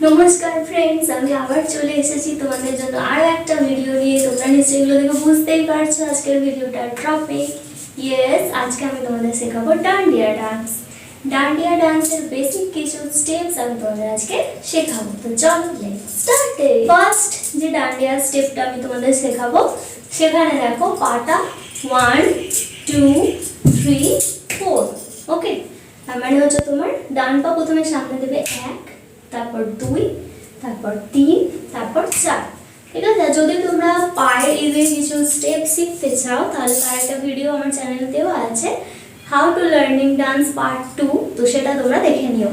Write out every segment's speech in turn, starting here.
নমস্কার ফ্রেন্ডস, আমি আবার চলে এসেছি তোমাদের জন্য আরো একটা ভিডিও নিয়ে। তোমরা নিশ্চয়ই এগুলো দেখে বুঝতেই পারছো আজকের ভিডিওটার টপিক। ইয়েস, আজকে আমি তোমাদের শেখাবো ডান্ডিয়া ডান্স। ডান্ডিয়া ডান্সের বেসিক কিছু স্টেপস আমি তোমাদের আজকে শেখাবো। তো চলো লেটস স্টার্ট। ফার্স্ট যে ডান্ডিয়া স্টেপটা আমি তোমাদের শেখাবো, সেখানে দেখো পাটা 1 2 3 4। ওকে, তার মানে হচ্ছে তোমার ডান পা প্রথমে সামনে দেবে 1, তারপর 2, তারপর 3, তারপর 4। ঠিক আছে, যদি তোমরা পায়ের ইজি কিছু স্টেপ শিখতে চাও তাহলে তার একটা ভিডিও আমার চ্যানেলে দেওয়া আছে, how to learning dance part 2, তো সেটা তোমরা দেখে নিও।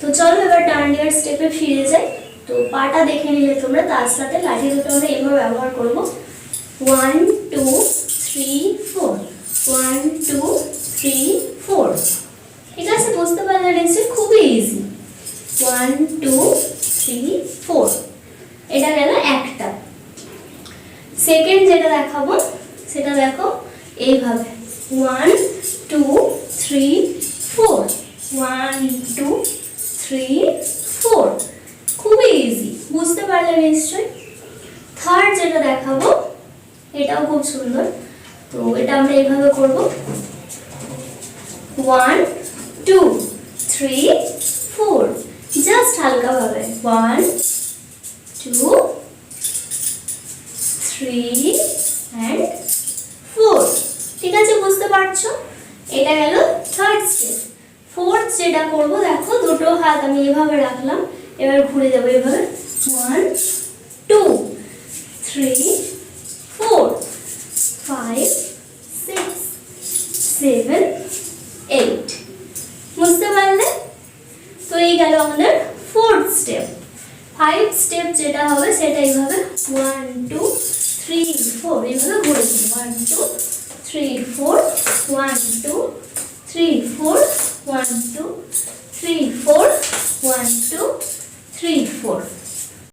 তো চলো এবার ডান্ডিয়ার স্টেপে ফিরে যাই। তো পাটা দেখে নিলে তোমরা, তার সাথে লাঠি দুটো আমরা এইভাবে ব্যবহার করবো 1 2 3 4 1 2 3 4। ঠিক আছে, বুঝতে পারলে নিশ্চয়ই, খুবই ইজি। 1 2 3 4, এটা গেল একটা। সেকেন্ড যেটা দেখাবো সেটা দেখো এইভাবে 1 2 3 4 1 2 3 4, খুবই ইজি, বুঝতে পারলে নিশ্চয়ই। থার্ড যেটা দেখাবো এটাও খুব সুন্দর। তো এটা আমরা এইভাবে করব 1 2 3 4, জাস্ট হালকা ভাবে 1 2 3 and 4। ঠিক আছে, বুঝতে পারছো, এটা গেল থার্ড স্টেপ। ফোর্থ যেটা করব, দেখো দুটো হাত আমি এভাবে রাখলাম, এবার ঘুরে যাবো এভাবে 1 2 3 4 5 6 7 8। বুঝতে পারলে? তো এই গেল আমাদের ফোর্থ স্টেপ। ফাইভ স্টেপ যেটা হবে সেটা এইভাবে 1 2 3 4, এইভাবে ঘুরে 1 2 3 4 1 2 3 4 1 2 3 4 1 2 3 4।